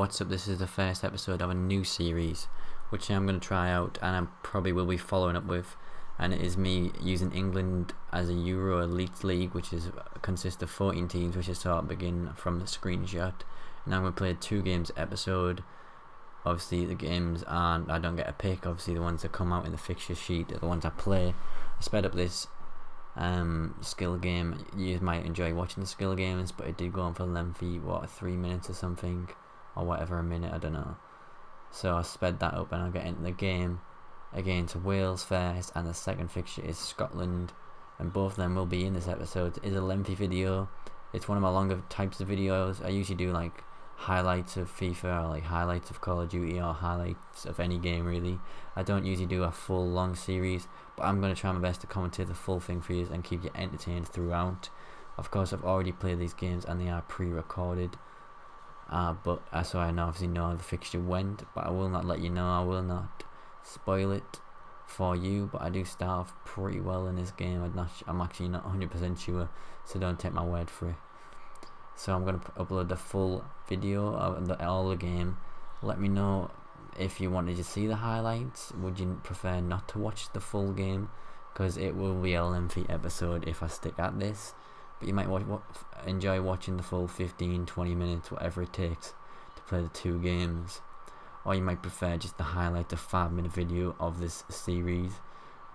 what's up? This is the first episode of a new series which I'm going to try out, and I probably will be following up with, and it is me using England as a Euro Elite League, which consists of 14 teams, which is sort of begin from the screenshot. And I'm going to play a 2 games episode. Obviously the games aren't, I don't get a pick, obviously the ones that come out in the fixture sheet are the ones I play. I sped up this skill game. You might enjoy watching the skill games, but it did go on for lengthy, 3 minutes or something, or whatever, a minute, I don't know. So I sped that up and I'll get into the game against Wales first, and the second fixture is Scotland, and both of them will be in this episode. It is a lengthy video. It's one of my longer types of videos. I usually do like highlights of FIFA, or like highlights of Call of Duty, or highlights of any game really. I don't usually do a full long series, but I'm going to try my best to commentate the full thing for you and keep you entertained throughout. Of course, I've already played these games and they are pre-recorded, but so I obviously know how the fixture went, but I will not let you know, I will not spoil it for you, but I do start off pretty well in this game. I'm actually not 100% sure, so don't take my word for it. So I'm going to upload the full video of all the game. Let me know if you wanted to see the highlights. Would you prefer not to watch the full game, because it will be a lengthy episode if I stick at this, but you might enjoy watching the full 15-20 minutes, whatever it takes to play the 2 games. Or you might prefer just to highlight the 5-minute video of this series.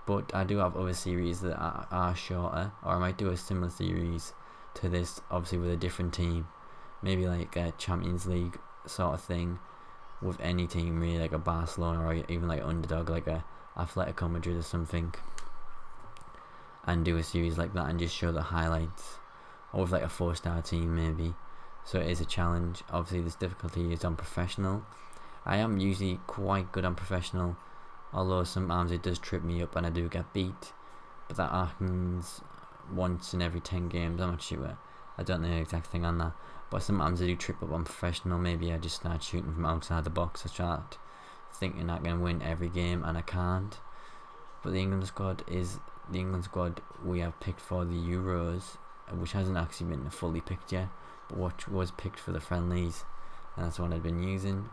But I do have other series that are shorter, or I might do a similar series to this, obviously with a different team, maybe like a Champions League sort of thing with any team really, like a Barcelona, or even like underdog like a Atletico Madrid or something, and do a series like that and just show the highlights, or with like a 4-star team maybe. So it is a challenge. Obviously this difficulty is on professional. I am usually quite good on professional, although sometimes it does trip me up and I do get beat, but that happens once in every 10 games, I'm not sure. I don't know the exact thing on that, but sometimes I do trip up on professional. Maybe I just start shooting from outside the box. I start thinking I'm going to win every game and I can't. But the England squad we have picked for the Euros, which hasn't actually been fully picked yet, but what was picked for the friendlies, and that's what I've been using.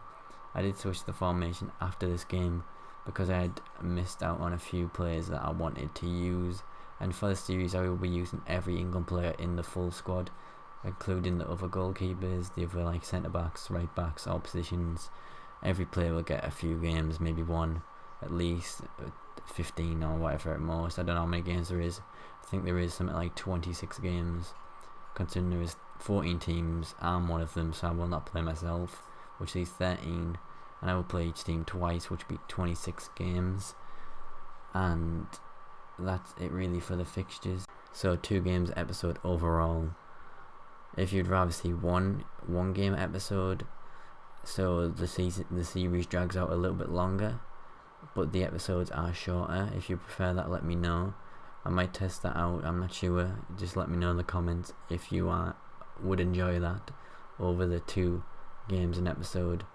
I did switch the formation after this game because I had missed out on a few players that I wanted to use. And for the series I will be using every England player in the full squad, including the other goalkeepers, the other like centre backs, right backs, all positions. Every player will get a few games, maybe one at least, 15 or whatever at most. I don't know how many games there is. I think there is something like 26 games, considering there is 14 teams. I'm one of them, so I will not play myself, which is 13, and I will play each team twice, which will be 26 games. And that's it really for the fixtures. So 2 games episode overall. If you'd rather see one game episode, so the series drags out a little bit longer, but the episodes are shorter. If you prefer that, let me know. I might test that out, I'm not sure. Just let me know in the comments if you would enjoy that over the 2 games an episode.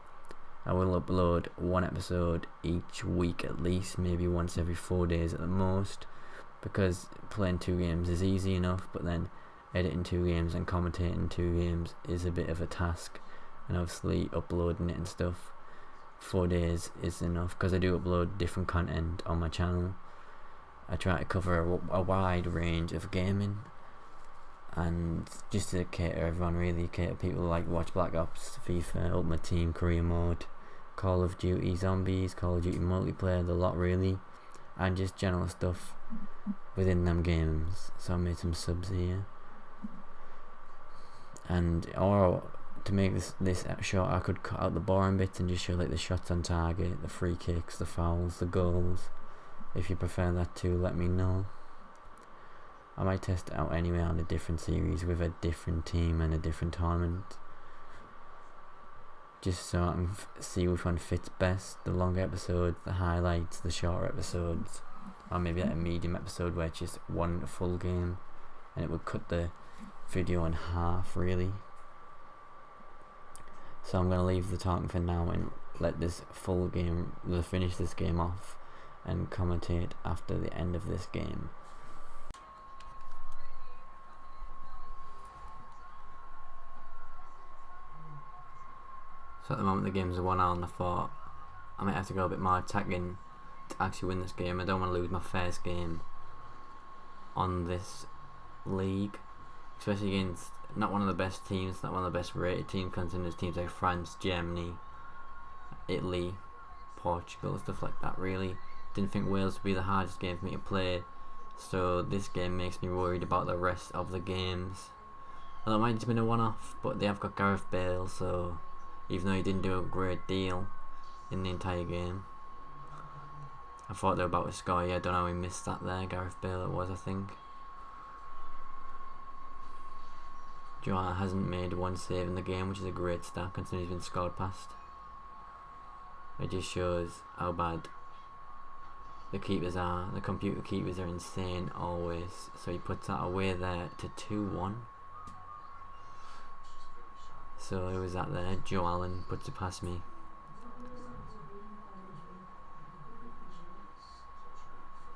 I will upload 1 episode each week at least, maybe once every 4 days at the most, because playing 2 games is easy enough, but then editing 2 games and commentating 2 games is a bit of a task, and obviously uploading it and stuff. 4 days is enough, because I do upload different content on my channel. I try to cover a wide range of gaming, and just to cater everyone really, cater people who like watch Black Ops, FIFA, Ultimate Team, Career Mode, Call of Duty Zombies, Call of Duty Multiplayer, the lot really, and just general stuff within them games. So I made some subs here, and or to make this short, I could cut out the boring bits and just show like the shots on target, the free kicks, the fouls, the goals. If you prefer that too, let me know. I might test it out anyway on a different series with a different team and a different tournament, just so I can see which one fits best. The longer episodes, the highlights, the shorter episodes, or maybe like a medium episode where it's just 1 full game, and it would cut the video in half really. So I'm going to leave the talking for now and let this full game, finish this game off and commentate after the end of this game. So at the moment the game's 1-1 and I thought I might have to go a bit more attacking to actually win this game. I don't want to lose my first game on this league, especially against not one of the best teams, not one of the best rated teams, considering there's teams like France, Germany, Italy, Portugal, stuff like that. Really didn't think Wales would be the hardest game for me to play, so this game makes me worried about the rest of the games. Although it might have just been a one-off, but they have got Gareth Bale, so even though he didn't do a great deal in the entire game, I thought they were about to score. Yeah, I don't know how he missed that there. Gareth Bale it was, I think. Joao hasn't made one save in the game, which is a great start considering he's been scored past. It just shows how bad the keepers are. The computer keepers are insane always. So he puts that away there to 2-1. So it was that there. Joe Allen puts it past me.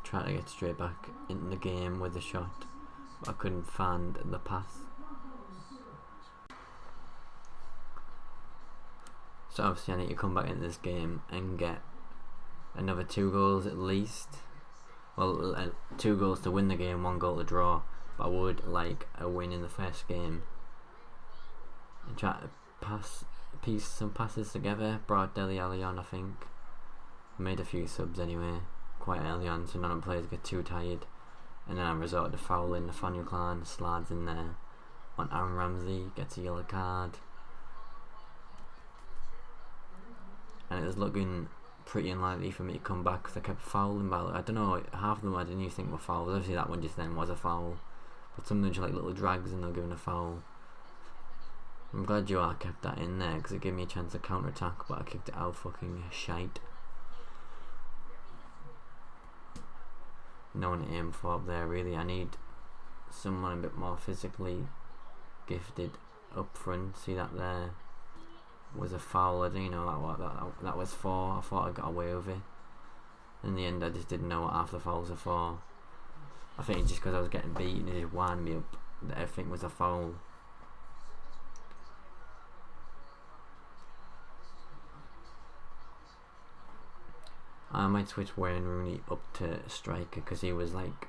Try to get straight back into the game with the shot, but I couldn't find the pass. So obviously I need to come back into this game and get another 2 goals at least. Well, 2 goals to win the game, 1 goal to draw, but I would like a win in the first game. And try to piece some passes together. Brought Dele Alli on, I think. I made a few subs anyway, quite early on, so none of the players get too tired. And then I resorted to fouling. Nathaniel Clan slides in there on Aaron Ramsey, gets a yellow card. And it was looking pretty unlikely for me to come back because I kept fouling. But I don't know, half of them I didn't even think were fouls. Obviously that one just then was a foul, but some of them just like little drags and they're giving a foul. I'm glad Joao kept that in there because it gave me a chance to counter attack, but I kicked it out fucking shite. No one to aim for up there really. I need someone a bit more physically gifted up front. See that there was a foul. I didn't know that was for. I thought I got away with it. In the end I just didn't know what half the fouls are for. I think just because I was getting beaten it just wound me up that everything was a foul. I might switch Wayne Rooney up to striker because he was like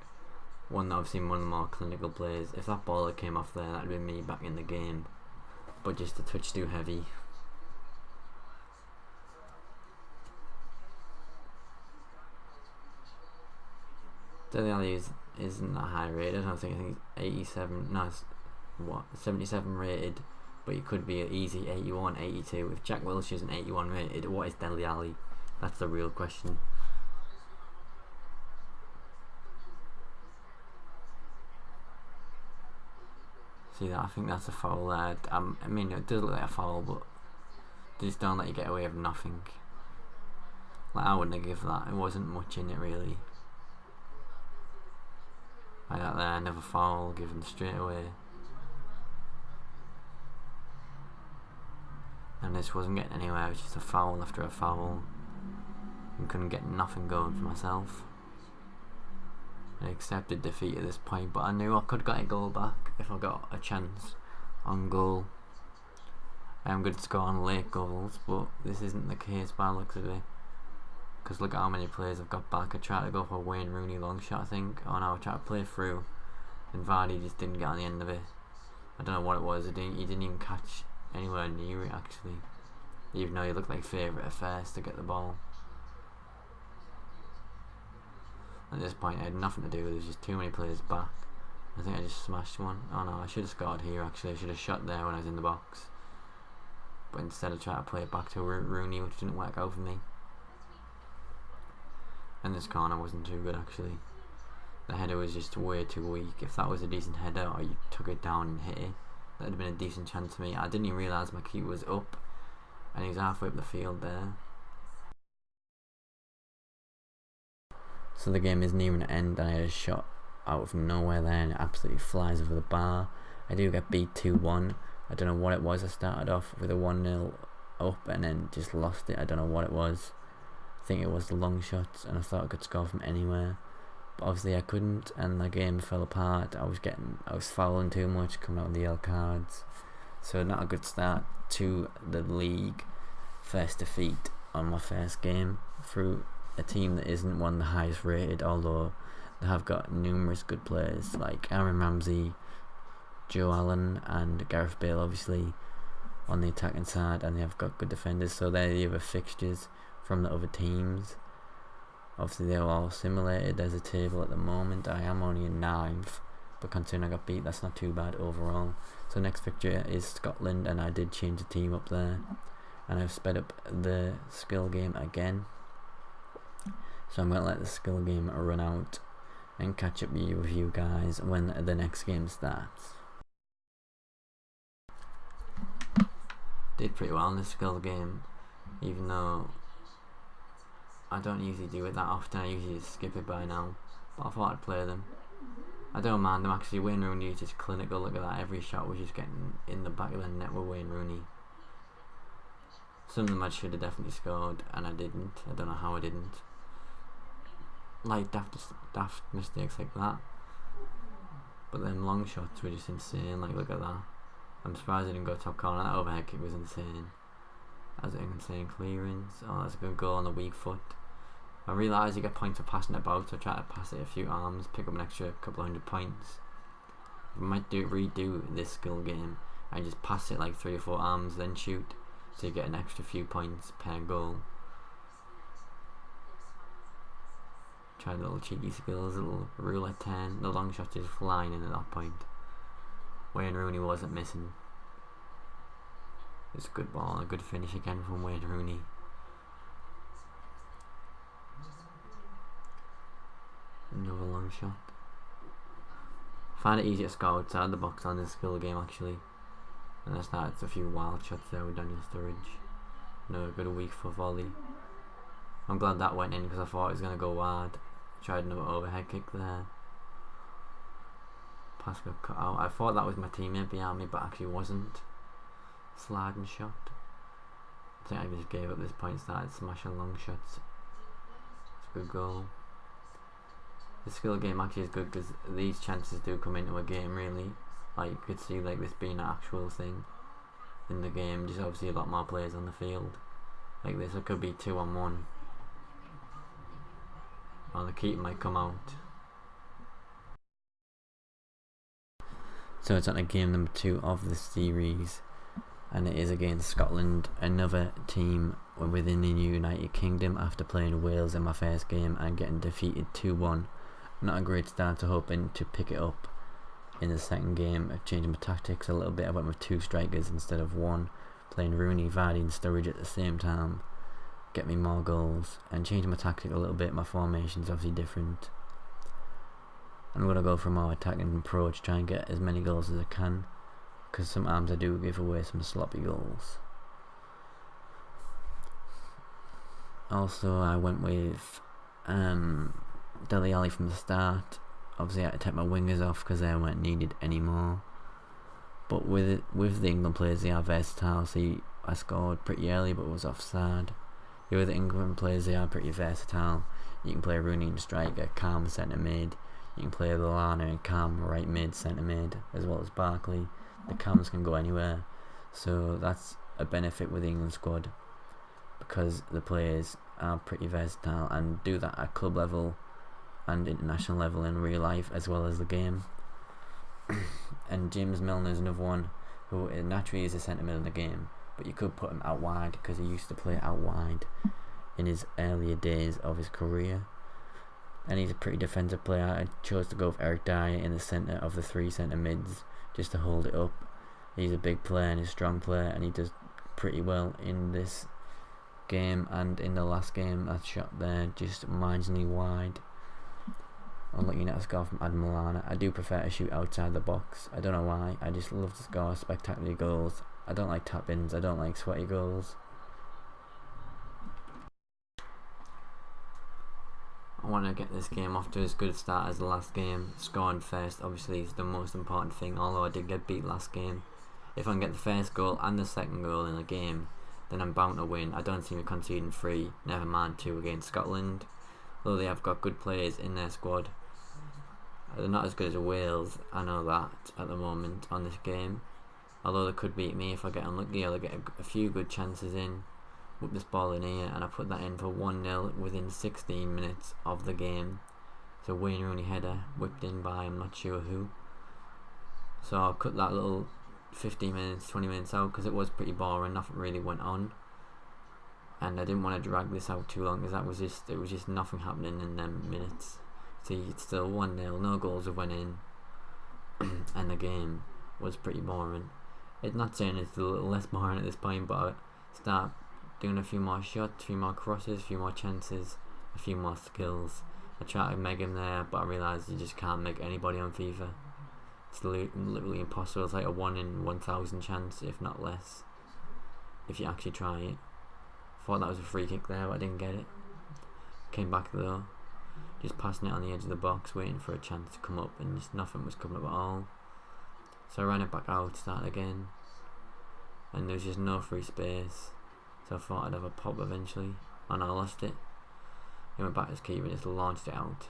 one of the more clinical players. If that baller came off there, that'd be me back in the game, but just a touch too heavy. Dele Alli isn't that high rated. I think he's 87. No, it's what 77 rated, but he could be an easy 81, 82. If Jack Wilshere's an 81 rated, what is Dele Alli? That's the real question. See that? I think that's a foul there. I mean, it does look like a foul, but they just don't let you get away with nothing. Like, I wouldn't have given that. It wasn't much in it, really. Like that there, never foul, give him straight away. And this wasn't getting anywhere, it was just a foul after a foul. And couldn't get nothing going for myself. I accepted defeat at this point, but I knew I could get a goal back if I got a chance on goal. I am good to score on late goals, but this isn't the case by the looks of it. Because look at how many players I've got back. I tried to go for a Wayne Rooney long shot, I think. Oh no, I tried to play through, and Vardy just didn't get on the end of it. I don't know what it was. He didn't even catch anywhere near it actually. Even though he looked like favourite at first to get the ball. At this point I had nothing to do, there was just too many players back. I think I just smashed one. Oh no, I should have scored here actually. I should have shot there when I was in the box. But instead I tried to play it back to Rooney, which didn't work out for me. And this corner wasn't too good actually. The header was just way too weak. If that was a decent header or you took it down and hit it, that would have been a decent chance for me. I didn't even realise my keeper was up and he was halfway up the field there. So the game is nearing an end and I had a shot out of nowhere there and it absolutely flies over the bar. I do get beat 2-1. I don't know what it was. I started off with a 1-0 up and then just lost it. I don't know what it was. I think it was the long shots and I thought I could score from anywhere. But obviously I couldn't and the game fell apart. I was fouling too much, coming out with the yellow cards. So not a good start to the league. first defeat on my first game through a team that isn't one of the highest rated, although they have got numerous good players like Aaron Ramsey, Joe Allen and Gareth Bale obviously on the attacking side, and they have got good defenders. So they're the other fixtures from the other teams. Obviously they're all simulated. There's a table at the moment. I am only in 9th, but considering I got beat, that's not too bad overall. So next fixture is Scotland, and I did change the team up there, and I've sped up the skill game again. So I'm going to let the skill game run out and catch up with you guys when the next game starts. Did pretty well in the skill game, even though I don't usually do it that often. I usually just skip it by now, but I thought I'd play them. I don't mind them actually. Wayne Rooney is just clinical. Look at that, every shot was just getting in the back of the net with Wayne Rooney. Some of them I should have definitely scored, and I didn't. I don't know how I didn't. Like daft mistakes like that. But then long shots were just insane. Like, look at that. I'm surprised I didn't go top corner. That overhead kick was insane. That's an insane clearance. Oh, that's a good goal on the weak foot. I realised you get points for passing it about, so I try to pass it a few arms, pick up an extra couple of 100 points. I might redo this skill game and just pass it like 3 or 4 arms, then shoot, so you get an extra few points per goal. Try little cheeky skills, little roulette turn. The long shot is flying in at that point. Wayne Rooney wasn't missing. It's a good ball, a good finish again from Wayne Rooney. Another long shot. Find it easier to score outside the box on this skill game actually. And I started a few wild shots there with Daniel Sturridge. Another good weak foot volley. I'm glad that went in because I thought it was going to go wide. Tried another overhead kick there. Pass got cut out. I thought that was my teammate behind me, but actually wasn't. Sliding shot. I think I just gave up this point, started smashing long shots. It's a good goal. The skill game actually is good because these chances do come into a game really. Like, you could see like this being an actual thing in the game. Just obviously a lot more players on the field. Like this, it could be 2-on-1. Or the keeper might come out. So it's on to game number 2 of the series, and it is against Scotland, another team within the United Kingdom, after playing Wales in my first game and getting defeated 2-1. Not a great start, to hoping to pick it up in the second game. I've changed my tactics a little bit. I went with 2 strikers instead of 1, playing Rooney, Vardy and Sturridge at the same time, get me more goals, and changing my tactic a little bit. My formation's obviously different. I'm going to go for a more attacking approach, try and get as many goals as I can, because sometimes I do give away some sloppy goals. Also, I went with Dele Alli from the start. Obviously I had to take my wingers off because they weren't needed anymore. But with the England players, they are versatile. See, I scored pretty early but was offside. With the England players, they are pretty versatile. You can play Rooney in striker, Calm centre mid. You can play Lallana and Calm right mid, centre mid, as well as Barkley. The Cams can go anywhere, so that's a benefit with the England squad, because the players are pretty versatile and do that at club level and international level in real life as well as the game. And James Milner is another one who naturally is a centre mid in the game, but you could put him out wide because he used to play out wide in his earlier days of his career, and he's a pretty defensive player. I chose to go with Eric Dyer in the centre of the 3 centre mids just to hold it up. He's a big player and he's a strong player, and he does pretty well in this game and in the last game. That shot there just marginally wide. Unlucky not to score from Adam Lallana. I do prefer to shoot outside the box. I don't know why. I just love to score spectacular goals. I don't like tap-ins. I don't like sweaty goals. I want to get this game off to as good a start as the last game. Scoring first obviously is the most important thing, although I did get beat last game. If I can get the first goal and the second goal in a game, then I'm bound to win. I don't see me conceding 3, never mind 2 against Scotland. Though they have got good players in their squad. They're not as good as Wales, I know that, at the moment on this game. Although they could beat me if I get unlucky or they get a few good chances in. whip this ball in here, and I put that in for 1-0 within 16 minutes of the game. So Wayne Rooney header whipped in by I'm not sure who. So I'll cut that little 15 minutes, 20 minutes out because it was pretty boring. Nothing really went on, and I didn't want to drag this out too long because it was just nothing happening in them minutes. See, it's still 1-0, no goals have went in, and the game was pretty boring. It's not saying it's a little less boring at this point, but I start doing a few more shots, a few more crosses, a few more chances, a few more skills. I try to make him there, but I realise you just can't make anybody on FIFA. It's literally impossible. It's like a 1 in 1,000 chance, if not less, if you actually try it. Thought that was a free kick there, but I didn't get it. Came back though, just passing it on the edge of the box, waiting for a chance to come up, and just nothing was coming up at all. So I ran it back out, started again, and there was just no free space. So I thought I'd have a pop eventually, and I lost it. He went back to his keeper and just launched it out.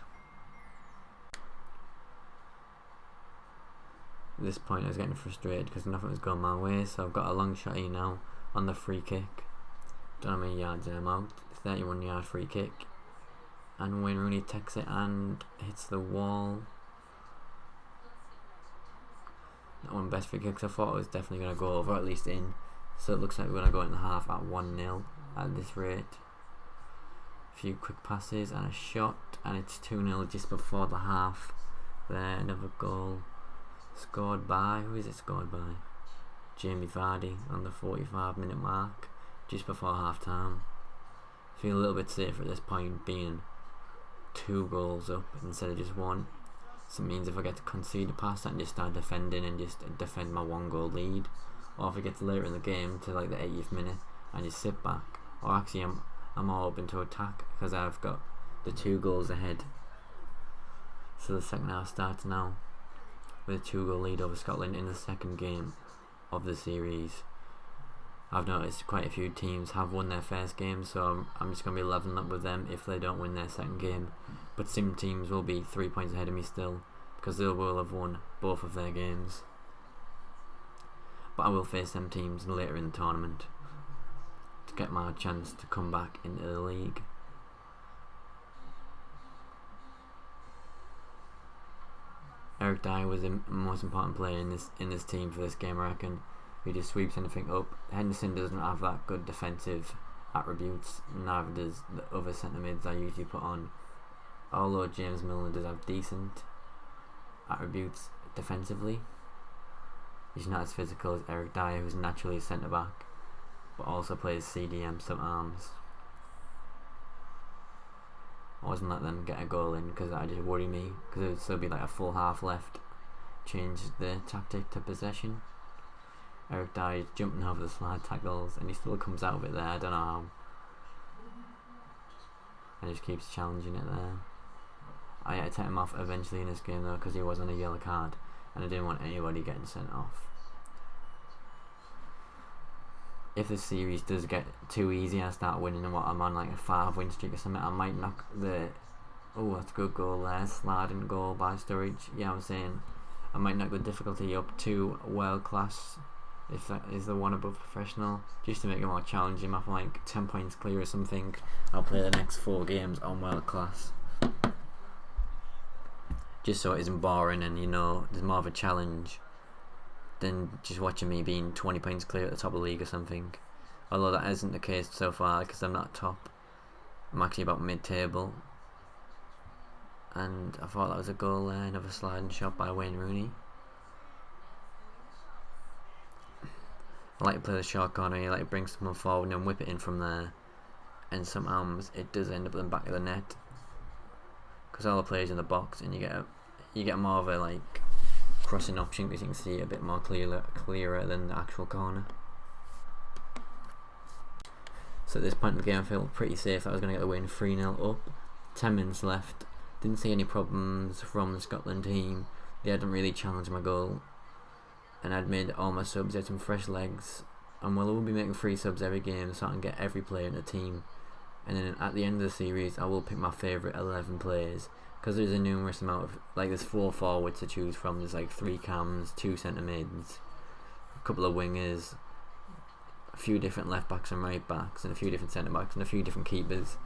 At this point I was getting frustrated because nothing was going my way, so I've got a long shot here now on the free kick. Don't know how many yards I'm out. 31 yard free kick, and Wayne Rooney takes it and hits the wall. That one best free kicks. I thought it was definitely going to go over, at least in. So it looks like we're going to go in the half at 1-0 at this rate. A few quick passes and a shot, and it's 2-0 just before the half. There, another goal scored by, who is it scored by? Jamie Vardy on the 45-minute mark, just before half time. Feel a little bit safer at this point, being 2 goals up instead of just 1. So it means if I get to concede a pass, I can just start defending and just defend my 1-goal lead. Or if it gets later in the game to like the 80th minute, and just sit back. Or actually I'm all open to attack because I've got the 2 goals ahead. So the second half starts now with a 2-goal lead over Scotland in the second game of the series. I've noticed quite a few teams have won their first game, so I'm just going to be leveling up with them if they don't win their second game. But some teams will be 3 points ahead of me still, because they will have won both of their games. But I will face them teams later in the tournament to get my chance to come back into the league. Eric Dyer was the most important player in this team for this game, I reckon. He just sweeps anything up. Henderson doesn't have that good defensive attributes, neither does the other centre mids I usually put on. Although James Milner does have decent attributes defensively, he's not as physical as Eric Dyer, who's naturally a centre back, but also plays CDM some arms. I wasn't let them get a goal in because that just worried me, because it would still be like a full half left. Change the tactic to possession. Eric Dyer jumping over the slide tackles, and he still comes out of it there. I don't know how. And just keeps challenging it there. I had to take him off eventually in this game though, because he was on a yellow card, and I didn't want anybody getting sent off. If the series does get too easy and I start winning, and I'm on like a 5-win streak or something, I might knock the... Oh, that's a good goal there. Sliding goal by Sturridge. Yeah, I'm saying I might knock the difficulty up to world class, if that is the one above professional, just to make it more challenging. After like 10 points clear or something, I'll play the next 4 games on world class, just so it isn't boring and, you know, there's more of a challenge than just watching me being 20 points clear at the top of the league or something. Although that isn't the case so far, because I'm not top. I'm actually about mid-table. And I thought that was a goal there, another sliding shot by Wayne Rooney. I like to play the short corner, I like to bring someone forward and then whip it in from there. And sometimes it does end up in the back of the net, because all the players in the box, and you get more of a like crossing option, because you can see it a bit more clearer than the actual corner. So at this point in the game I felt pretty safe that I was going to get the win. 3-0 up, 10 minutes left. Didn't see any problems from the Scotland team. They hadn't really challenged my goal, and I'd made all my subs, had some fresh legs, and we'll be making 3 subs every game so I can get every player in the team. And then at the end of the series I will pick my favourite 11 players, because there's a numerous amount of, like, there's 4 forwards to choose from. There's like 3 cams, 2 centre mids, a couple of wingers, few different left backs and right backs, and a few different centre backs, and a few different keepers.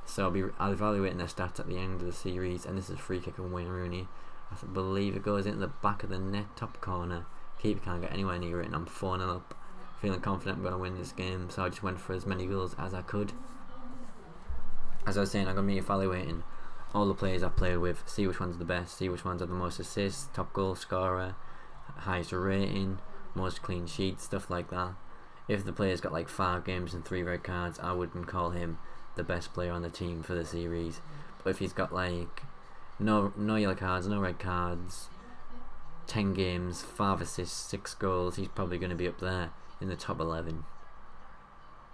So I'll evaluate their stats at the end of the series. And this is a free kick of Wayne Rooney. I believe it goes into the back of the net, top corner. Keeper can't get anywhere near it, and I'm 4-0 up. Feeling confident I'm going to win this game, so I just went for as many goals as I could. As I was saying, I'm going to be evaluating all the players I've played with, see which one's the best, see which ones have the most assists, top goal scorer, highest rating, most clean sheets, stuff like that. If the player's got like 5 games and 3 red cards, I wouldn't call him the best player on the team for the series. But if he's got like no yellow cards, no red cards, 10 games, 5 assists, 6 goals, he's probably going to be up there in the top 11.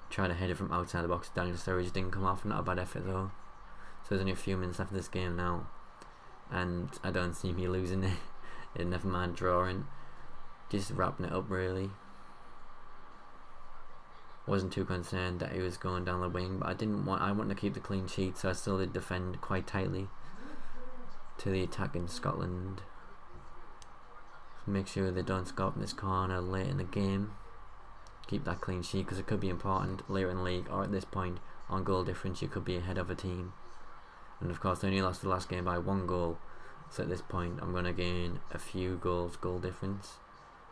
Tried to head it from outside the box. Daniel Sturridge didn't come off. Not a bad effort though. So there's only a few minutes left of this game now, and I don't see me losing it. Never mind drawing. Just wrapping it up really. Wasn't too concerned that he was going down the wing, but I wanted to keep the clean sheet, so I still did defend quite tightly to the attack in Scotland. Make sure they don't score in this corner late in the game. Keep that clean sheet, because it could be important later in the league, or at this point on goal difference you could be ahead of a team. And of course they only lost the last game by 1 goal, so at this point I'm going to gain a few goal difference,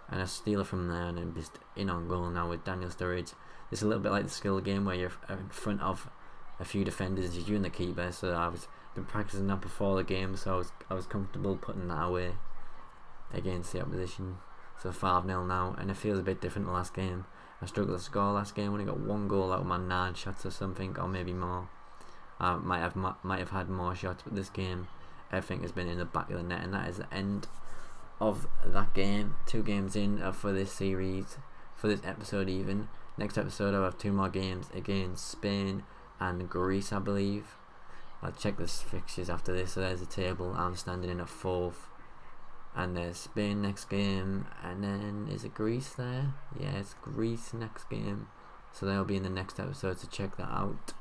and I steal it from there, and I'm just in on goal now with Daniel Sturridge. It's a little bit like the skill game where you're in front of a few defenders, you and the keeper, so I've been practicing that before the game, so I was comfortable putting that away against the opposition. So 5-0 now, and it feels a bit different the last game. I struggled to score last game when I got 1 goal out of my 9 shots or something, or maybe more. I might have had more shots, but this game everything has been in the back of the net, and that is the end of that game. 2 games in for this series, for this episode even. Next episode I'll have 2 more games against Spain and Greece, I believe. I'll check the fixtures after this. So there's the table. I'm standing in at 4th, and there's Spain next game, and then is it Greece there? Yeah, it's Greece next game. So they'll be in the next episode, so check that out.